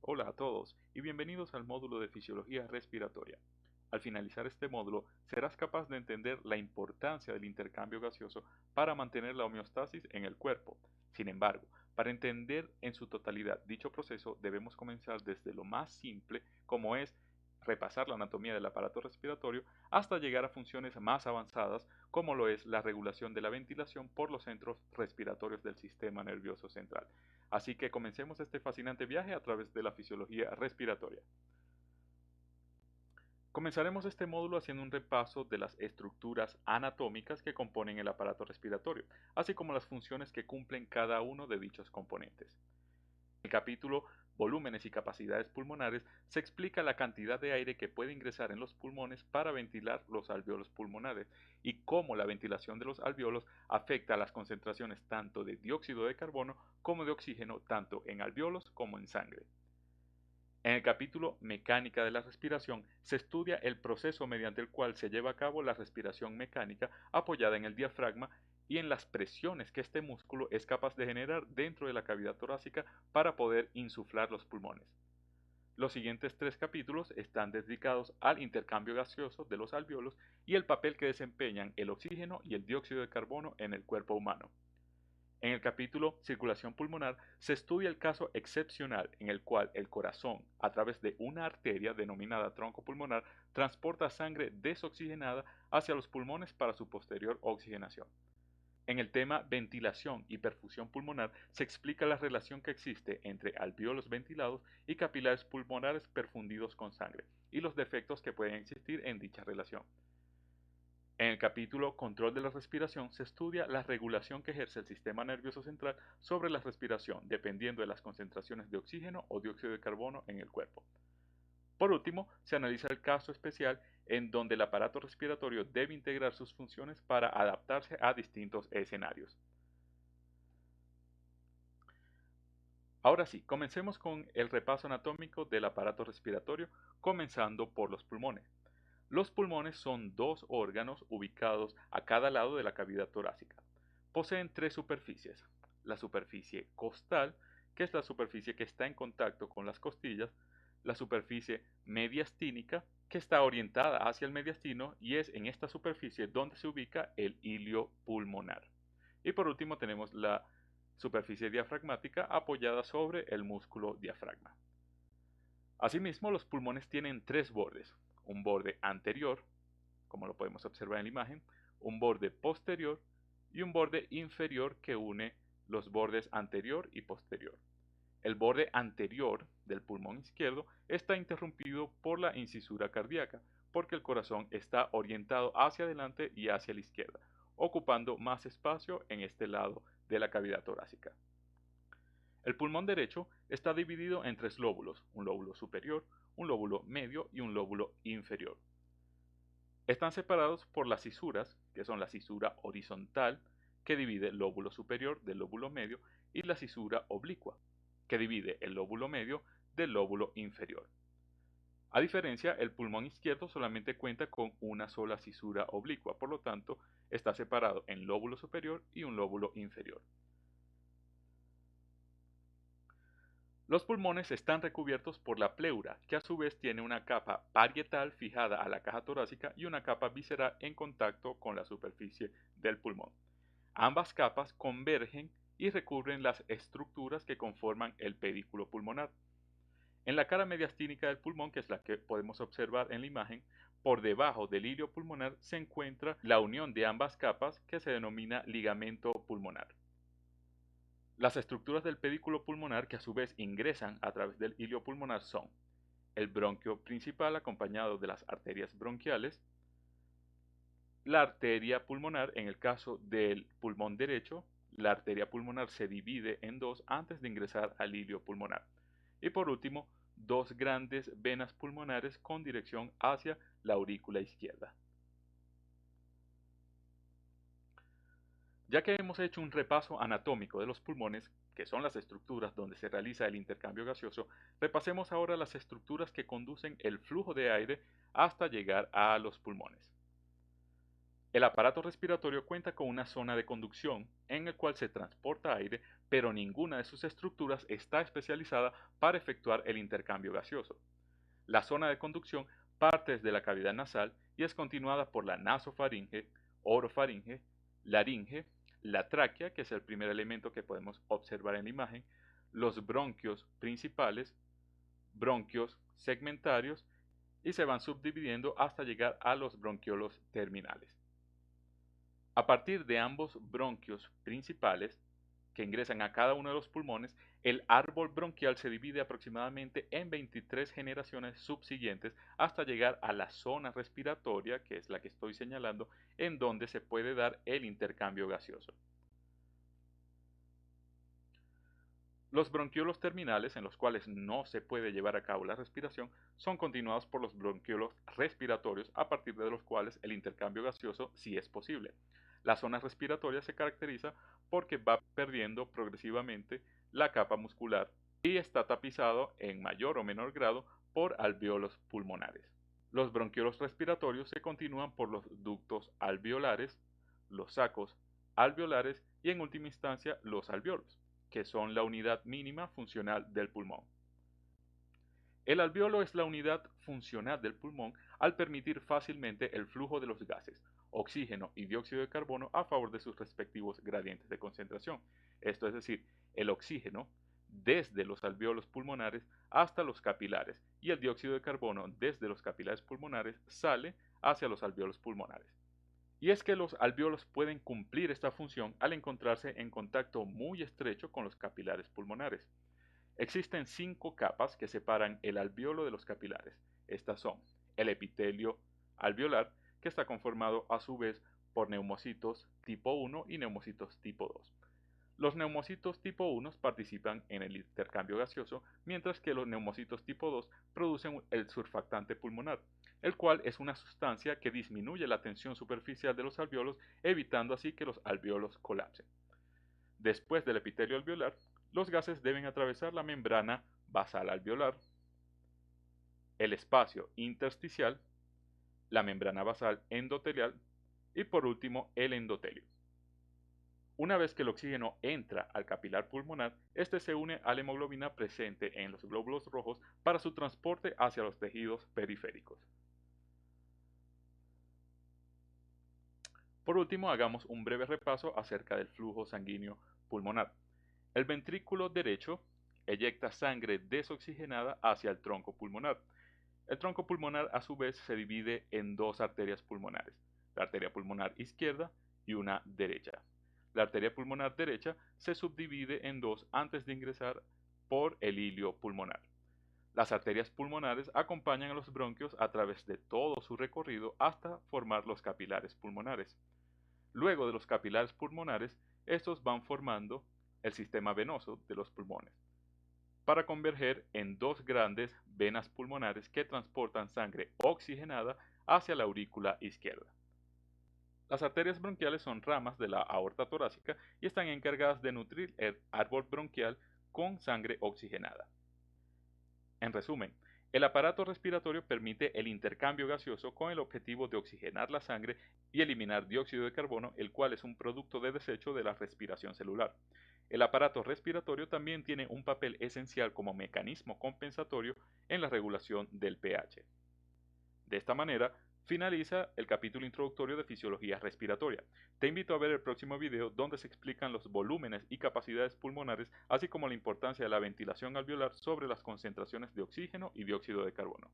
Hola a todos y bienvenidos al módulo de Fisiología Respiratoria. Al finalizar este módulo, serás capaz de entender la importancia del intercambio gaseoso para mantener la homeostasis en el cuerpo. Sin embargo, para entender en su totalidad dicho proceso, debemos comenzar desde lo más simple, como es repasar la anatomía del aparato respiratorio, hasta llegar a funciones más avanzadas, como lo es la regulación de la ventilación por los centros respiratorios del sistema nervioso central. Así que comencemos este fascinante viaje a través de la fisiología respiratoria. Comenzaremos este módulo haciendo un repaso de las estructuras anatómicas que componen el aparato respiratorio, así como las funciones que cumplen cada uno de dichos componentes. En el capítulo Volúmenes y capacidades pulmonares se explica la cantidad de aire que puede ingresar en los pulmones para ventilar los alvéolos pulmonares y cómo la ventilación de los alvéolos afecta a las concentraciones tanto de dióxido de carbono como de oxígeno tanto en alvéolos como en sangre. En el capítulo Mecánica de la respiración se estudia el proceso mediante el cual se lleva a cabo la respiración mecánica apoyada en el diafragma y en las presiones que este músculo es capaz de generar dentro de la cavidad torácica para poder insuflar los pulmones. Los siguientes tres capítulos están dedicados al intercambio gaseoso de los alvéolos y el papel que desempeñan el oxígeno y el dióxido de carbono en el cuerpo humano. En el capítulo Circulación pulmonar se estudia el caso excepcional en el cual el corazón, a través de una arteria denominada tronco pulmonar, transporta sangre desoxigenada hacia los pulmones para su posterior oxigenación. En el tema ventilación y perfusión pulmonar se explica la relación que existe entre alvéolos ventilados y capilares pulmonares perfundidos con sangre y los defectos que pueden existir en dicha relación. En el capítulo Control de la respiración se estudia la regulación que ejerce el sistema nervioso central sobre la respiración, dependiendo de las concentraciones de oxígeno o dióxido de carbono en el cuerpo. Por último, se analiza el caso especial en donde el aparato respiratorio debe integrar sus funciones para adaptarse a distintos escenarios. Ahora sí, comencemos con el repaso anatómico del aparato respiratorio, comenzando por los pulmones. Los pulmones son dos órganos ubicados a cada lado de la cavidad torácica. Poseen tres superficies. La superficie costal, que es la superficie que está en contacto con las costillas, la superficie mediastínica, que está orientada hacia el mediastino y es en esta superficie donde se ubica el hilio pulmonar. Y por último tenemos la superficie diafragmática apoyada sobre el músculo diafragma. Asimismo, los pulmones tienen tres bordes, un borde anterior, como lo podemos observar en la imagen, un borde posterior y un borde inferior que une los bordes anterior y posterior. El borde anterior del pulmón izquierdo está interrumpido por la incisura cardíaca, porque el corazón está orientado hacia adelante y hacia la izquierda, ocupando más espacio en este lado de la cavidad torácica. El pulmón derecho está dividido en tres lóbulos, un lóbulo superior, un lóbulo medio y un lóbulo inferior. Están separados por las cisuras, que son la cisura horizontal, que divide el lóbulo superior del lóbulo medio, y la cisura oblicua, que divide el lóbulo medio del lóbulo inferior. A diferencia, el pulmón izquierdo solamente cuenta con una sola cisura oblicua, por lo tanto, está separado en lóbulo superior y un lóbulo inferior. Los pulmones están recubiertos por la pleura, que a su vez tiene una capa parietal fijada a la caja torácica y una capa visceral en contacto con la superficie del pulmón. Ambas capas convergen y recubren las estructuras que conforman el pedículo pulmonar. En la cara mediastínica del pulmón, que es la que podemos observar en la imagen, por debajo del hilio pulmonar se encuentra la unión de ambas capas que se denomina ligamento pulmonar. Las estructuras del pedículo pulmonar que a su vez ingresan a través del hilio pulmonar son el bronquio principal acompañado de las arterias bronquiales, la arteria pulmonar en el caso del pulmón derecho, la arteria pulmonar se divide en dos antes de ingresar al hilio pulmonar. Y por último, dos grandes venas pulmonares con dirección hacia la aurícula izquierda. Ya que hemos hecho un repaso anatómico de los pulmones, que son las estructuras donde se realiza el intercambio gaseoso, repasemos ahora las estructuras que conducen el flujo de aire hasta llegar a los pulmones. El aparato respiratorio cuenta con una zona de conducción en el cual se transporta aire, pero ninguna de sus estructuras está especializada para efectuar el intercambio gaseoso. La zona de conducción parte desde la cavidad nasal y es continuada por la nasofaringe, orofaringe, laringe, la tráquea, que es el primer elemento que podemos observar en la imagen, los bronquios principales, bronquios segmentarios y se van subdividiendo hasta llegar a los bronquiolos terminales. A partir de ambos bronquios principales, que ingresan a cada uno de los pulmones, el árbol bronquial se divide aproximadamente en 23 generaciones subsiguientes hasta llegar a la zona respiratoria, que es la que estoy señalando, en donde se puede dar el intercambio gaseoso. Los bronquiolos terminales, en los cuales no se puede llevar a cabo la respiración, son continuados por los bronquiolos respiratorios, a partir de los cuales el intercambio gaseoso sí es posible. La zona respiratoria se caracteriza porque va perdiendo progresivamente la capa muscular y está tapizado en mayor o menor grado por alvéolos pulmonares. Los bronquiolos respiratorios se continúan por los ductos alveolares, los sacos alveolares y en última instancia los alvéolos, que son la unidad mínima funcional del pulmón. El alvéolo es la unidad funcional del pulmón al permitir fácilmente el flujo de los gases, oxígeno y dióxido de carbono a favor de sus respectivos gradientes de concentración. Esto es decir, el oxígeno desde los alvéolos pulmonares hasta los capilares y el dióxido de carbono desde los capilares pulmonares sale hacia los alvéolos pulmonares. Y es que los alvéolos pueden cumplir esta función al encontrarse en contacto muy estrecho con los capilares pulmonares. Existen 5 capas que separan el alvéolo de los capilares. Estas son el epitelio alveolar, que está conformado a su vez por neumocitos tipo 1 y neumocitos tipo 2. Los neumocitos tipo 1 participan en el intercambio gaseoso, mientras que los neumocitos tipo 2 producen el surfactante pulmonar, el cual es una sustancia que disminuye la tensión superficial de los alvéolos, evitando así que los alvéolos colapsen. Después del epitelio alveolar, los gases deben atravesar la membrana basal alveolar, el espacio intersticial, la membrana basal endotelial y por último el endotelio. Una vez que el oxígeno entra al capilar pulmonar, este se une a la hemoglobina presente en los glóbulos rojos para su transporte hacia los tejidos periféricos. Por último, hagamos un breve repaso acerca del flujo sanguíneo pulmonar. El ventrículo derecho eyecta sangre desoxigenada hacia el tronco pulmonar. El tronco pulmonar a su vez se divide en 2 arterias pulmonares, la arteria pulmonar izquierda y una derecha. La arteria pulmonar derecha se subdivide en 2 antes de ingresar por el hilio pulmonar. Las arterias pulmonares acompañan a los bronquios a través de todo su recorrido hasta formar los capilares pulmonares. Luego de los capilares pulmonares, estos van formando el sistema venoso de los pulmones, para converger en 2 grandes venas pulmonares que transportan sangre oxigenada hacia la aurícula izquierda. Las arterias bronquiales son ramas de la aorta torácica y están encargadas de nutrir el árbol bronquial con sangre oxigenada. En resumen, el aparato respiratorio permite el intercambio gaseoso con el objetivo de oxigenar la sangre y eliminar dióxido de carbono, el cual es un producto de desecho de la respiración celular. El aparato respiratorio también tiene un papel esencial como mecanismo compensatorio en la regulación del pH. De esta manera, finaliza el capítulo introductorio de fisiología respiratoria. Te invito a ver el próximo video donde se explican los volúmenes y capacidades pulmonares, así como la importancia de la ventilación alveolar sobre las concentraciones de oxígeno y dióxido de carbono.